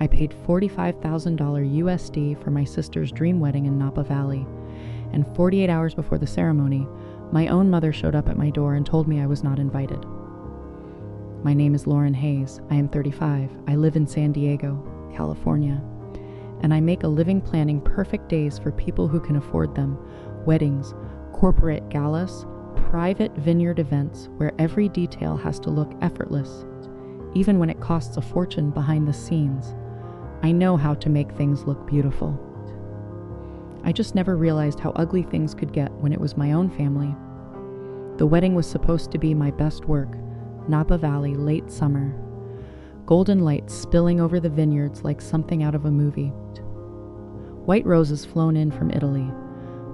I paid $45,000 USD for my sister's dream wedding in Napa Valley, and 48 hours before the ceremony, my own mother showed up at my door and told me I was not invited. My name is Lauren Hayes. I am 35. I live in San Diego, California, and I make a living planning perfect days for people who can afford them, weddings, corporate galas, private vineyard events where every detail has to look effortless, even when it costs a fortune behind the scenes. I know how to make things look beautiful. I just never realized how ugly things could get when it was my own family. The wedding was supposed to be my best work, Napa Valley, late summer. Golden lights spilling over the vineyards like something out of a movie. White roses flown in from Italy.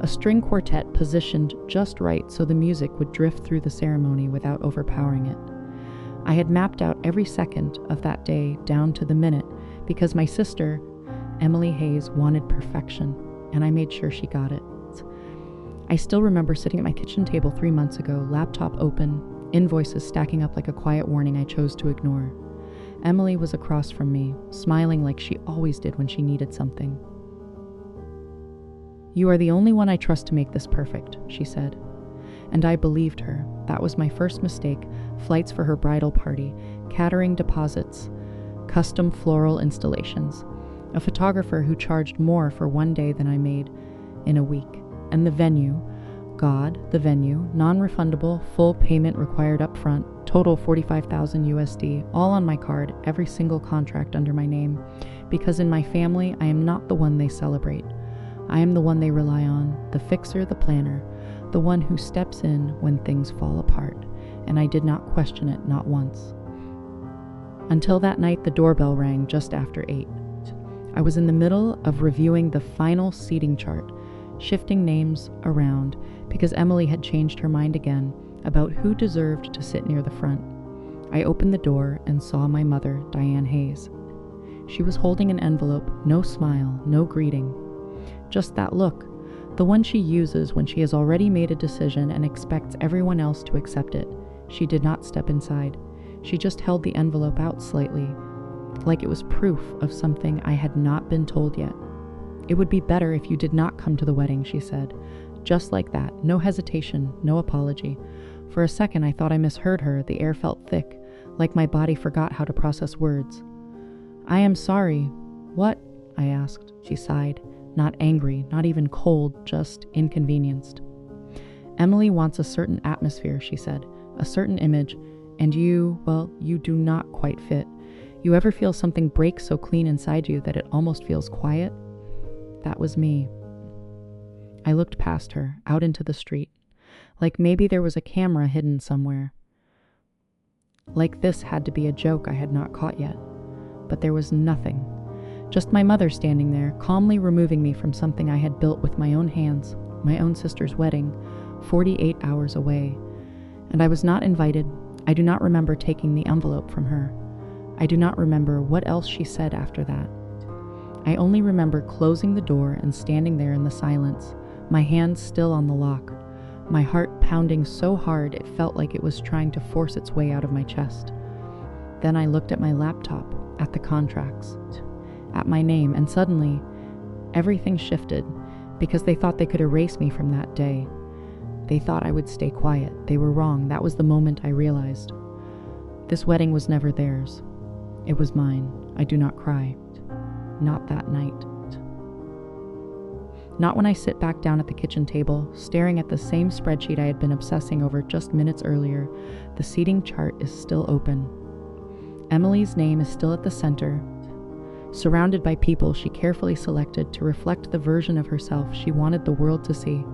A string quartet positioned just right so the music would drift through the ceremony without overpowering it. I had mapped out every second of that day down to the minute because my sister, Emily Hayes, wanted perfection, and I made sure she got it. I still remember sitting at my kitchen table 3 months ago, laptop open, invoices stacking up like a quiet warning I chose to ignore. Emily was across from me, smiling like she always did when she needed something. "You are the only one I trust to make this perfect," she said. And I believed her. That was my first mistake: flights for her bridal party, catering deposits, custom floral installations, a photographer who charged more for one day than I made in a week, and the venue, the venue, non-refundable, full payment required up front, total $45,000 USD, all on my card, every single contract under my name, because in my family I am not the one they celebrate. I am the one they rely on, the fixer, the planner, the one who steps in when things fall apart, and I did not question it, not once. Until that night the doorbell rang just after 8. I was in the middle of reviewing the final seating chart, shifting names around because Emily had changed her mind again about who deserved to sit near the front. I opened the door and saw my mother, Diane Hayes. She was holding an envelope, no smile, no greeting. Just that look, the one she uses when she has already made a decision and expects everyone else to accept it. She did not step inside. She just held the envelope out slightly, like it was proof of something I had not been told yet. "It would be better if you did not come to the wedding," she said. Just like that, no hesitation, no apology. For a second I thought I misheard her. The air felt thick, like my body forgot how to process words. "I am sorry." "What?" I asked. She sighed. Not angry, not even cold, just inconvenienced. "Emily wants a certain atmosphere," she said, "a certain image, and you do not quite fit. You ever feel something break so clean inside you that it almost feels quiet?" That was me. I looked past her, out into the street, like maybe there was a camera hidden somewhere. Like this had to be a joke I had not caught yet. But there was nothing. Just my mother standing there, calmly removing me from something I had built with my own hands, my own sister's wedding, 48 hours away. And I was not invited. I do not remember taking the envelope from her. I do not remember what else she said after that. I only remember closing the door and standing there in the silence, my hands still on the lock, my heart pounding so hard it felt like it was trying to force its way out of my chest. Then I looked at my laptop, at the contracts, at my name, and suddenly everything shifted because they thought they could erase me from that day. They thought I would stay quiet. They were wrong. That was the moment I realized. This wedding was never theirs. It was mine. I do not cry. Not that night. Not when I sit back down at the kitchen table, staring at the same spreadsheet I had been obsessing over just minutes earlier. The seating chart is still open. Emily's name is still at the center, surrounded by people she carefully selected to reflect the version of herself she wanted the world to see.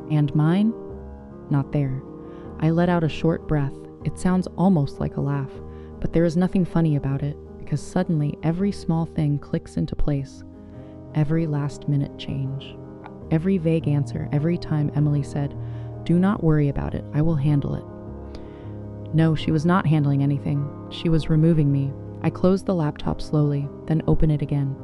And mine? Not there. I let out a short breath. It sounds almost like a laugh, but there is nothing funny about it, because suddenly every small thing clicks into place. Every last-minute change. Every vague answer, every time Emily said, "Do not worry about it, I will handle it." No, she was not handling anything. She was removing me. I closed the laptop slowly, then open it again.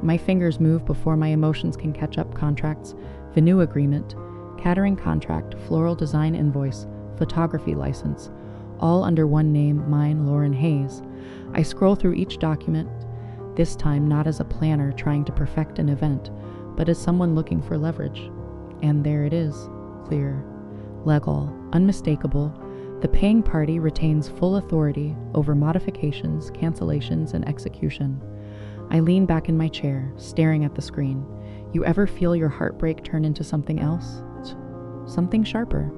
My fingers move before my emotions can catch up. Contracts, venue agreement, catering contract, floral design invoice, photography license, all under one name, mine, Lauren Hayes. I scroll through each document, this time not as a planner trying to perfect an event, but as someone looking for leverage. And there it is, clear, legal, unmistakable. The paying party retains full authority over modifications, cancellations, and execution. I lean back in my chair, staring at the screen. You ever feel your heartbreak turn into something else? Something sharper.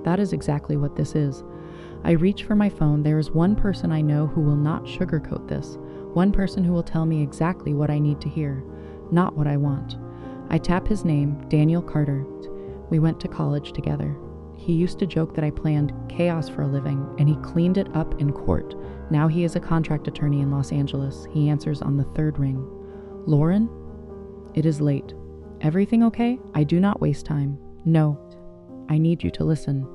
That is exactly what this is. I reach for my phone. There is one person I know who will not sugarcoat this. One person who will tell me exactly what I need to hear, not what I want. I tap his name, Daniel Carter. We went to college together. He used to joke that I planned chaos for a living, and he cleaned it up in court. Now he is a contract attorney in Los Angeles. He answers on the third ring. Lauren? It is late. Everything okay? I do not waste time. No. I need you to listen.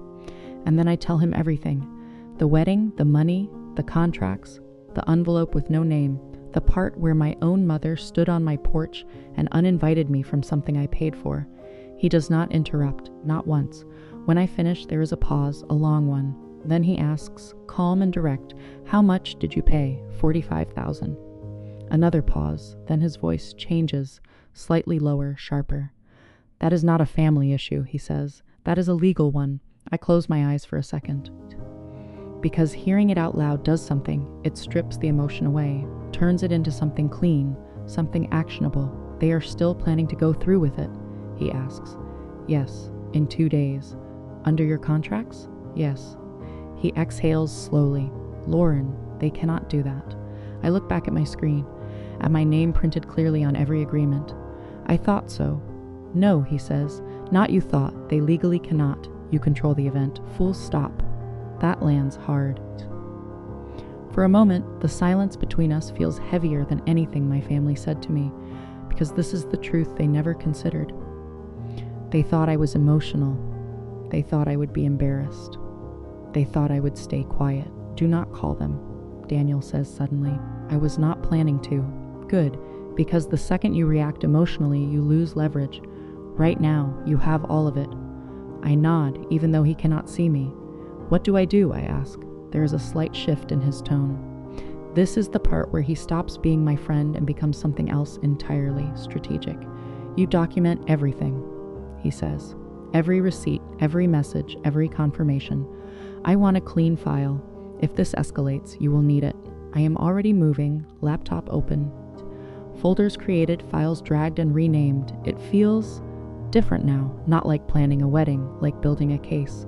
And then I tell him everything. The wedding, the money, the contracts, the envelope with no name, the part where my own mother stood on my porch and uninvited me from something I paid for. He does not interrupt, not once. When I finish, there is a pause, a long one. Then he asks, calm and direct, how much did you pay? $45,000. Another pause, then his voice changes, slightly lower, sharper. That is not a family issue, he says. That is a legal one. I close my eyes for a second. Because hearing it out loud does something. It strips the emotion away, turns it into something clean, something actionable. They are still planning to go through with it, he asks. Yes, in 2 days. Under your contracts? Yes. He exhales slowly. Lauren, they cannot do that. I look back at my screen, at my name printed clearly on every agreement. I thought so. No, he says. Not you thought. They legally cannot. You control the event. Full stop. That lands hard. For a moment, the silence between us feels heavier than anything my family said to me, because this is the truth they never considered. They thought I was emotional. They thought I would be embarrassed. They thought I would stay quiet. Do not call them, Daniel says suddenly. I was not planning to. Good, because the second you react emotionally, you lose leverage. Right now, you have all of it. I nod, even though he cannot see me. What do? I ask. There is a slight shift in his tone. This is the part where he stops being my friend and becomes something else entirely strategic. You document everything, he says. Every receipt, every message, every confirmation. I want a clean file. If this escalates, you will need it. I am already moving, laptop open. Folders created, files dragged and renamed. It feels different now, not like planning a wedding, like building a case.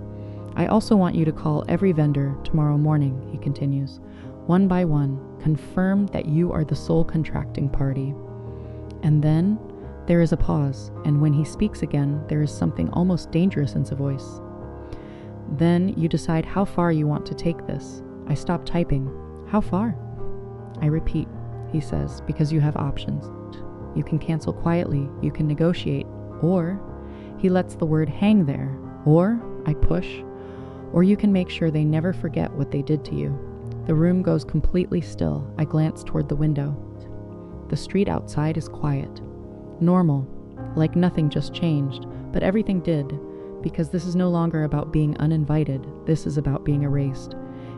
I also want you to call every vendor tomorrow morning, he continues. One by one, confirm that you are the sole contracting party. And then there is a pause, and when he speaks again, there is something almost dangerous in his voice. Then you decide how far you want to take this. I stop typing. How far? I repeat, he says, because you have options. You can cancel quietly, you can negotiate, or he lets the word hang there, or I push, or you can make sure they never forget what they did to you. The room goes completely still. I glance toward the window. The street outside is quiet. Normal, like nothing just changed, but everything did, because this is no longer about being uninvited, this is about being erased.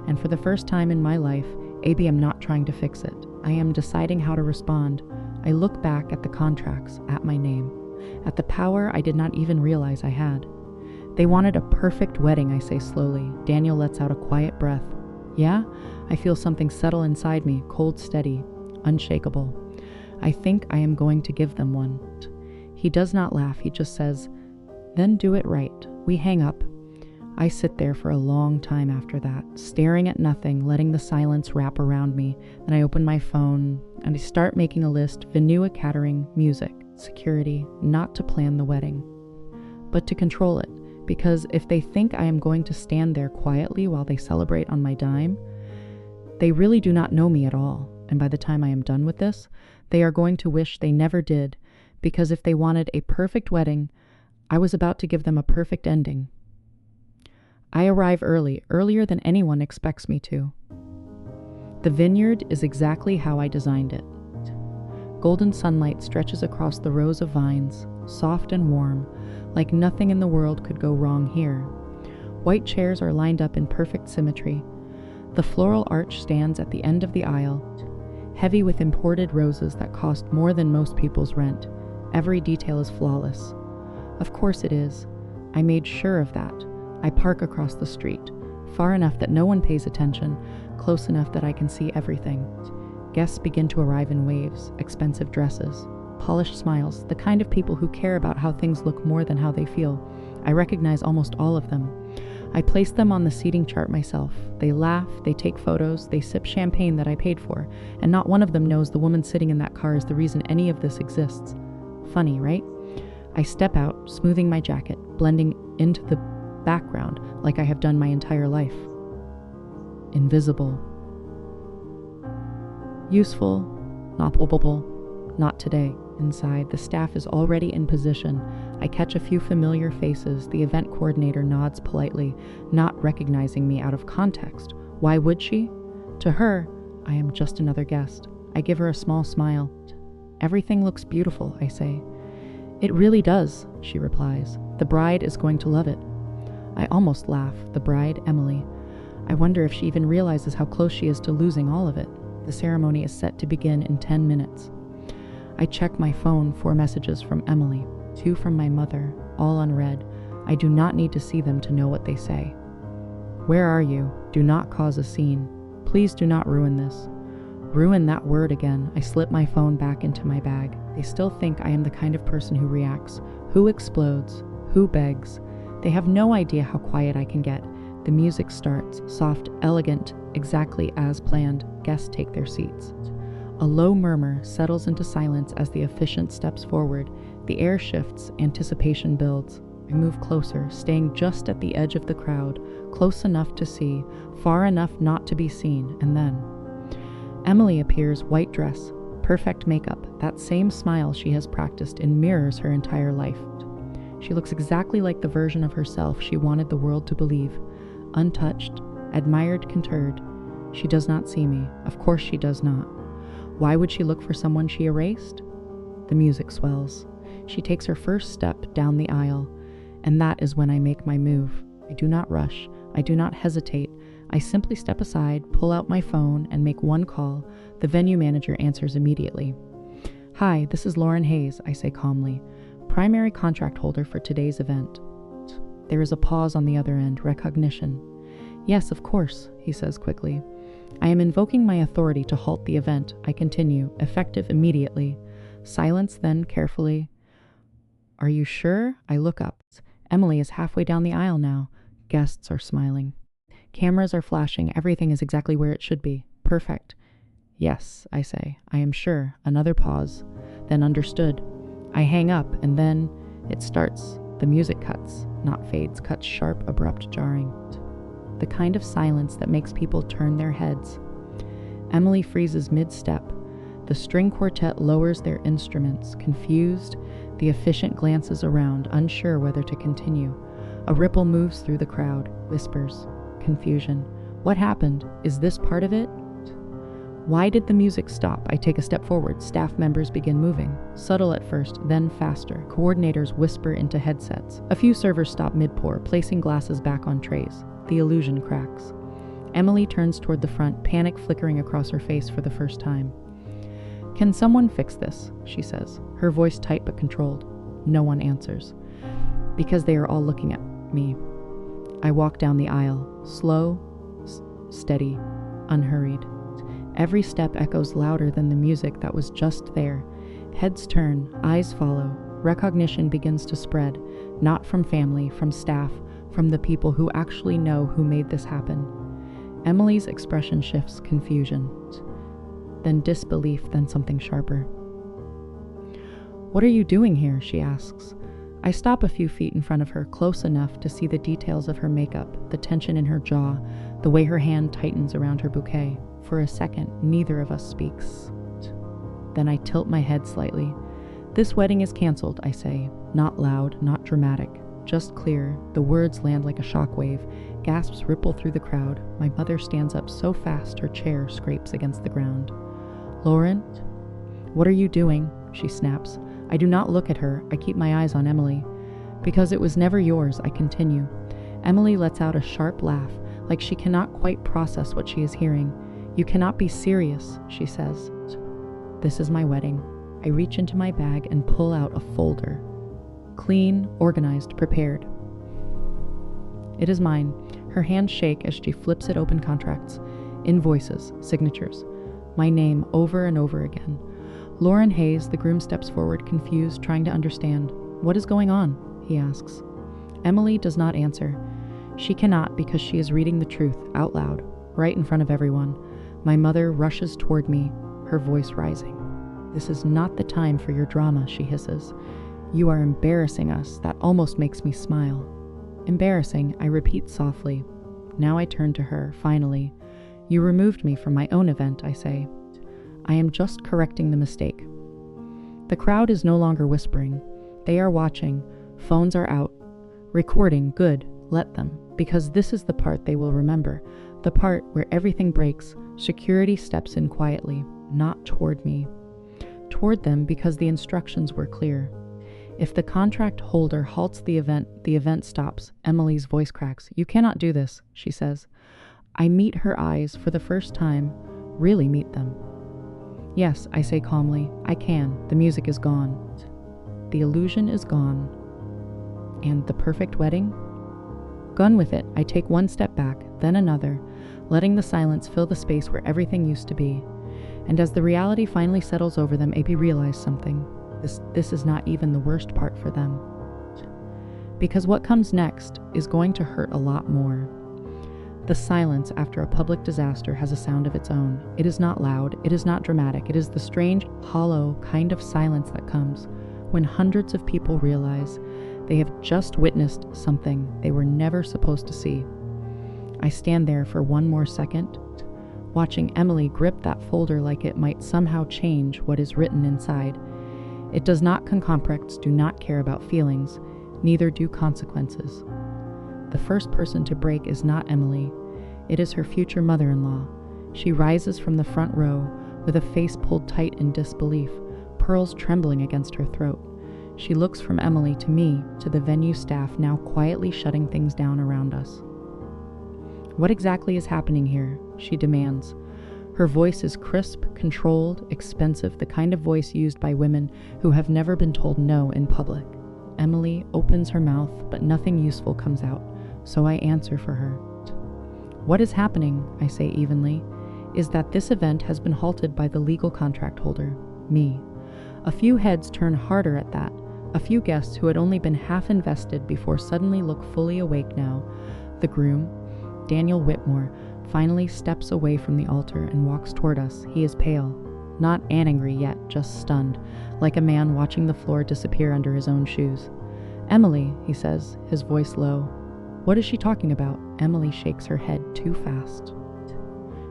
And for the first time in my life, maybe I'm not trying to fix it. I am deciding how to respond. I look back at the contracts, at my name, at the power I did not even realize I had. They wanted a perfect wedding, I say slowly. Daniel lets out a quiet breath. Yeah? I feel something settle inside me, cold, steady, unshakable. I think I am going to give them one. He does not laugh, he just says, then do it right. We hang up. I sit there for a long time after that, staring at nothing, letting the silence wrap around me. Then I open my phone and I start making a list, venue, catering, music, security, not to plan the wedding, but to control it. Because if they think I am going to stand there quietly while they celebrate on my dime, they really do not know me at all. And by the time I am done with this, they are going to wish they never did, because if they wanted a perfect wedding, I was about to give them a perfect ending. I arrive early, earlier than anyone expects me to. The vineyard is exactly how I designed it. Golden sunlight stretches across the rows of vines, soft and warm, like nothing in the world could go wrong here. White chairs are lined up in perfect symmetry. The floral arch stands at the end of the aisle. heavy with imported roses that cost more than most people's rent. Every detail is flawless. Of course it is. I made sure of that. I park across the street, far enough that no one pays attention, close enough that I can see everything. Guests begin to arrive in waves, expensive dresses, polished smiles, the kind of people who care about how things look more than how they feel. I recognize almost all of them. I place them on the seating chart myself. They laugh, they take photos, they sip champagne that I paid for, and not one of them knows the woman sitting in that car is the reason any of this exists. Funny, right? I step out, smoothing my jacket, blending into the background like I have done my entire life. Invisible. Useful, not palpable, not today. Inside, the staff is already in position. I catch a few familiar faces. The event coordinator nods politely, not recognizing me out of context. Why would she? To her, I am just another guest. I give her a small smile. Everything looks beautiful, I say. It really does, she replies. The bride is going to love it. I almost laugh. The bride, Emily. I wonder if she even realizes how close she is to losing all of it. The ceremony is set to begin in 10 minutes. I check my phone for messages from Emily, 2 from my mother, all unread. I do not need to see them to know what they say. Where are you? Do not cause a scene. Please do not ruin this. Ruin that word again. I slip my phone back into my bag. They still think I am the kind of person who reacts, who explodes, who begs. They have no idea how quiet I can get. The music starts, soft, elegant, exactly as planned. Guests take their seats. A low murmur settles into silence as the officiant steps forward. The air shifts, anticipation builds. I move closer, staying just at the edge of the crowd, close enough to see, far enough not to be seen, and then Emily appears, white dress, perfect makeup, that same smile she has practiced in mirrors her entire life. She looks exactly like the version of herself she wanted the world to believe. Untouched, admired, contured. She does not see me. Of course she does not. Why would she look for someone she erased? The music swells. She takes her first step down the aisle, and that is when I make my move. I do not rush. I do not hesitate. I simply step aside, pull out my phone, and make one call. The venue manager answers immediately. Hi, this is Lauren Hayes, I say calmly, primary contract holder for today's event. There is a pause on the other end, recognition. Yes, of course, he says quickly. I am invoking my authority to halt the event. I continue, effective immediately. Silence, then carefully. Are you sure? I look up. Emily is halfway down the aisle now. Guests are smiling. Cameras are flashing. Everything is exactly where it should be. Perfect. Yes, I say. I am sure. Another pause. Then understood. I hang up, and then it starts. The music cuts, not fades, cuts sharp, abrupt, jarring. The kind of silence that makes people turn their heads. Emily freezes mid-step. The string quartet lowers their instruments, confused. The officiant glances around, unsure whether to continue. A ripple moves through the crowd, whispers. Confusion. What happened? Is this part of it? Why did the music stop? I take a step forward. Staff members begin moving. Subtle at first, then faster. Coordinators whisper into headsets. A few servers stop mid-pour, placing glasses back on trays. The illusion cracks. Emily turns toward the front, panic flickering across her face for the first time. Can someone fix this? She says, her voice tight but controlled. No one answers, because they are all looking at me. I walk down the aisle, slow, steady, unhurried. Every step echoes louder than the music that was just there. Heads turn, eyes follow. Recognition begins to spread, not from family, from staff, from the people who actually know who made this happen. Emily's expression shifts, confusion, then disbelief, then something sharper. What are you doing here? She asks. I stop a few feet in front of her, close enough to see the details of her makeup, the tension in her jaw, the way her hand tightens around her bouquet. For a second, neither of us speaks. Then I tilt my head slightly. This wedding is canceled, I say. Not loud, not dramatic, just clear. The words land like a shockwave. Gasps ripple through the crowd. My mother stands up so fast her chair scrapes against the ground. Lauren? What are you doing? She snaps. I do not look at her. I keep my eyes on Emily. Because it was never yours, I continue. Emily lets out a sharp laugh, like she cannot quite process what she is hearing. You cannot be serious, she says. This is my wedding. I reach into my bag and pull out a folder. Clean, organized, prepared. It is mine. Her hands shake as she flips it open. Contracts, invoices, signatures. My name over and over again. Lauren Hayes, the groom, steps forward, confused, trying to understand. What is going on? He asks. Emily does not answer. She cannot because she is reading the truth out loud, right in front of everyone. My mother rushes toward me, her voice rising. This is not the time for your drama, she hisses. You are embarrassing us. That almost makes me smile. Embarrassing, I repeat softly. Now I turn to her, finally. You removed me from my own event, I say. I am just correcting the mistake. The crowd is no longer whispering. They are watching. Phones are out. Recording, good, let them, because this is the part they will remember. The part where everything breaks. Security steps in quietly, not toward me. Toward them because the instructions were clear. If the contract holder halts the event stops. Emily's voice cracks. You cannot do this, she says. I meet her eyes for the first time, really meet them. Yes, I say calmly, I can. The music is gone. The illusion is gone. And the perfect wedding? Gone with it, I take one step back, then another, letting the silence fill the space where everything used to be. And as the reality finally settles over them, AP realizes something. This is not even the worst part for them. Because what comes next is going to hurt a lot more. The silence after a public disaster has a sound of its own. It is not loud, it is not dramatic, it is the strange, hollow kind of silence that comes when hundreds of people realize they have just witnessed something they were never supposed to see. I stand there for one more second, watching Emily grip that folder like it might somehow change what is written inside. It does not. Contracts do not care about feelings, neither do consequences. The first person to break is not Emily. It is her future mother-in-law. She rises from the front row with a face pulled tight in disbelief, pearls trembling against her throat. She looks from Emily to me, to the venue staff now quietly shutting things down around us. What exactly is happening here? She demands. Her voice is crisp, controlled, expensive, the kind of voice used by women who have never been told no in public. Emily opens her mouth, but nothing useful comes out, so I answer for her. What is happening, I say evenly, is that this event has been halted by the legal contract holder, me. A few heads turn harder at that. A few guests who had only been half invested before suddenly look fully awake now. The groom, Daniel Whitmore, finally steps away from the altar and walks toward us. He is pale, not angry yet, just stunned, like a man watching the floor disappear under his own shoes. Emily, he says, his voice low. What is she talking about? Emily shakes her head too fast.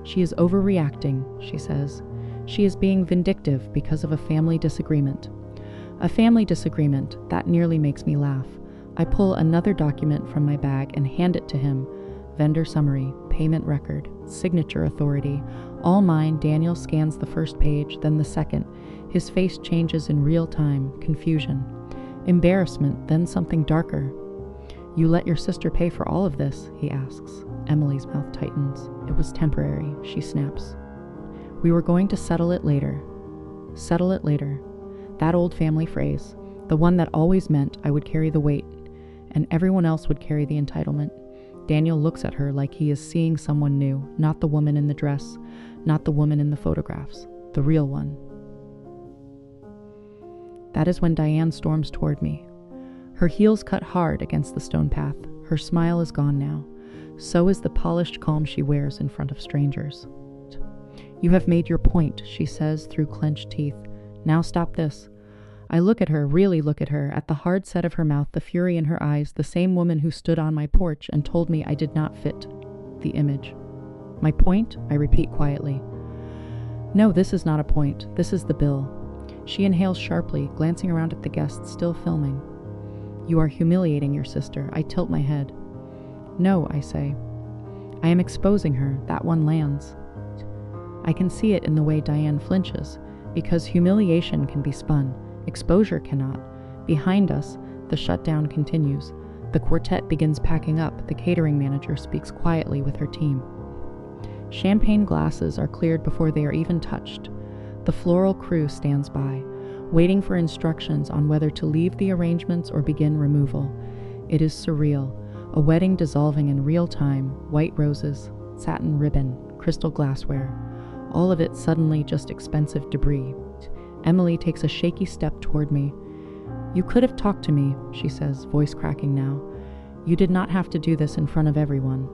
She is overreacting, she says. She is being vindictive because of a family disagreement. A family disagreement, that nearly makes me laugh. I pull another document from my bag and hand it to him. Vendor summary, payment record, signature authority, all mine. Daniel scans the first page, then the second. His face changes in real time, confusion, embarrassment, then something darker. You let your sister pay for all of this, he asks. Emily's mouth tightens. It was temporary, she snaps. We were going to settle it later. Settle it later. That old family phrase, the one that always meant I would carry the weight, and everyone else would carry the entitlement. Daniel looks at her like he is seeing someone new, not the woman in the dress, not the woman in the photographs, the real one. That is when Diane storms toward me. Her heels cut hard against the stone path. Her smile is gone now. So is the polished calm she wears in front of strangers. You have made your point, she says through clenched teeth. Now stop this. I look at her, really look at her, at the hard set of her mouth, the fury in her eyes, the same woman who stood on my porch and told me I did not fit the image. My point? I repeat quietly. No, this is not a point. This is the bill. She inhales sharply, glancing around at the guests still filming. You are humiliating your sister. I tilt my head. No, I say. I am exposing her. That one lands. I can see it in the way Diane flinches, because humiliation can be spun. Exposure cannot. Behind us, the shutdown continues. The quartet begins packing up. The catering manager speaks quietly with her team. Champagne glasses are cleared before they are even touched. The floral crew stands by, waiting for instructions on whether to leave the arrangements or begin removal. It is surreal, a wedding dissolving in real time, white roses, satin ribbon, crystal glassware, all of it suddenly just expensive debris. Emily takes a shaky step toward me. "You could have talked to me," she says, voice cracking now. "You did not have to do this in front of everyone."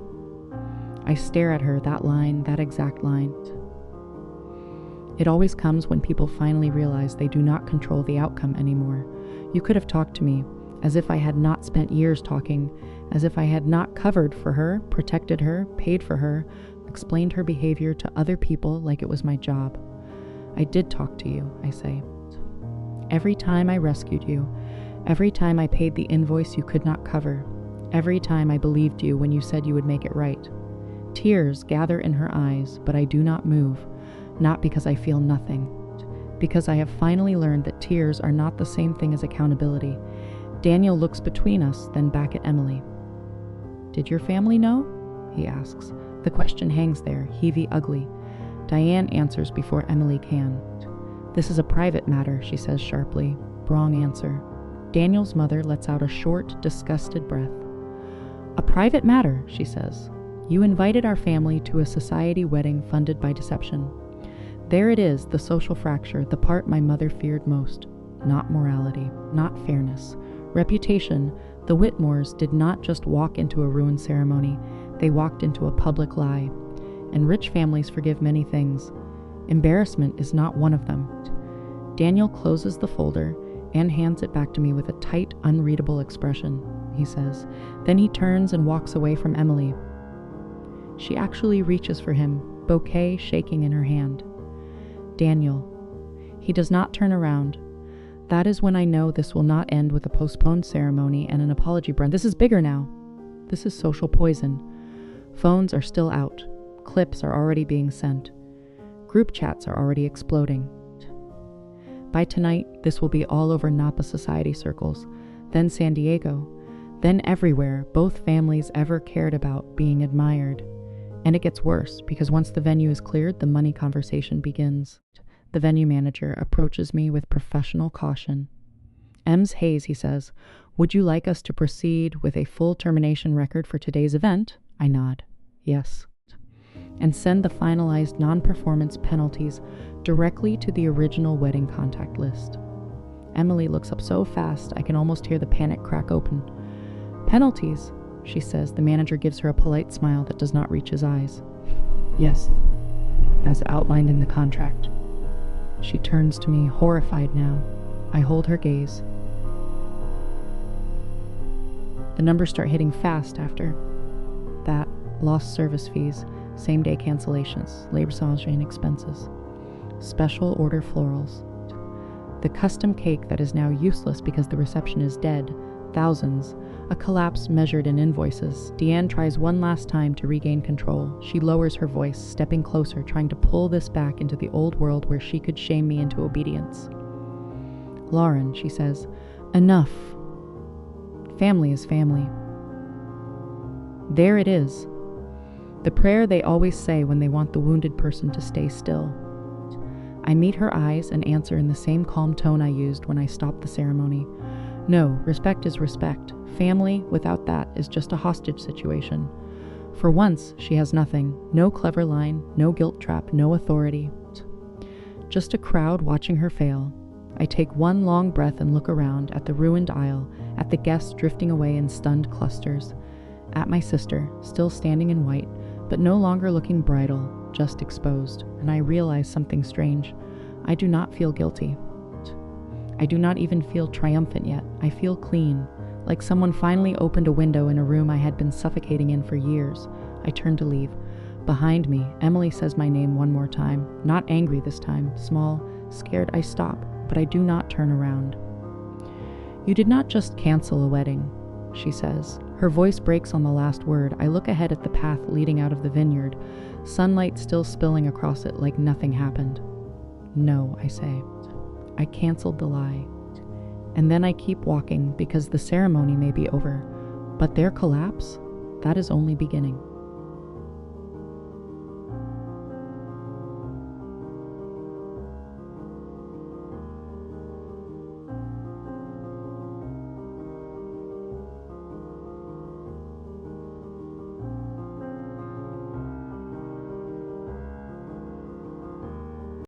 I stare at her, that line, that exact line. It always comes when people finally realize they do not control the outcome anymore. You could have talked to me, as if I had not spent years talking, as if I had not covered for her, protected her, paid for her, explained her behavior to other people like it was my job. "I did talk to you," I say. "Every time I rescued you, every time I paid the invoice you could not cover, every time I believed you when you said you would make it right." Tears gather in her eyes, but I do not move, not because I feel nothing, because I have finally learned that tears are not the same thing as accountability. Daniel looks between us, then back at Emily. "Did your family know?" he asks. The question hangs there, heavy, ugly. Diane answers before Emily can. "This is a private matter," she says sharply. Wrong answer. Daniel's mother lets out a short, disgusted breath. "A private matter," she says. "You invited our family to a society wedding funded by deception." There it is, the social fracture, the part my mother feared most. Not morality, not fairness. Reputation. The Whitmores did not just walk into a ruined ceremony, they walked into a public lie. And rich families forgive many things. Embarrassment is not one of them. Daniel closes the folder and hands it back to me with a tight, unreadable expression, he says. Then he turns and walks away from Emily. She actually reaches for him, bouquet shaking in her hand. Daniel. He does not turn around. That is when I know this will not end with a postponed ceremony and an apology burn. This is bigger now. This is social poison. Phones are still out. Clips are already being sent. Group chats are already exploding. By tonight, this will be all over Napa society circles, then San Diego, then everywhere both families ever cared about being admired. And it gets worse, because once the venue is cleared, the money conversation begins. The venue manager approaches me with professional caution. "Ems Hayes," he says, "would you like us to proceed with a full termination record for today's event?" I nod. "Yes." "And send the finalized non-performance penalties directly to the original wedding contact list." Emily looks up so fast I can almost hear the panic crack open. "Penalties?" she says. The manager gives her a polite smile that does not reach his eyes. "Yes, as outlined in the contract." She turns to me, horrified now. I hold her gaze. The numbers start hitting fast after that. Lost service fees, same-day cancellations, labor and expenses, special order florals, the custom cake that is now useless because the reception is dead, thousands, a collapse measured in invoices. Deanne tries one last time to regain control. She lowers her voice, stepping closer, trying to pull this back into the old world where she could shame me into obedience. "Lauren," she says, "enough. Family is family." There it is. The prayer they always say when they want the wounded person to stay still. I meet her eyes and answer in the same calm tone I used when I stopped the ceremony. No, respect is respect. Family, without that, is just a hostage situation. For once, she has nothing. No clever line, no guilt trap, no authority. Just a crowd watching her fail. I take one long breath and look around at the ruined aisle, at the guests drifting away in stunned clusters, at my sister, still standing in white, but no longer looking bridal, just exposed, and I realize something strange. I do not feel guilty. I do not even feel triumphant yet. I feel clean, like someone finally opened a window in a room I had been suffocating in for years. I turn to leave. Behind me, Emily says my name one more time, not angry this time, small, scared. I stop, but I do not turn around. "You did not just cancel a wedding," she says. Her voice breaks on the last word. I look ahead at the path leading out of the vineyard, sunlight still spilling across it like nothing happened. "No," I say. "I canceled the lie." And then I keep walking because the ceremony may be over, but their collapse, that is only beginning.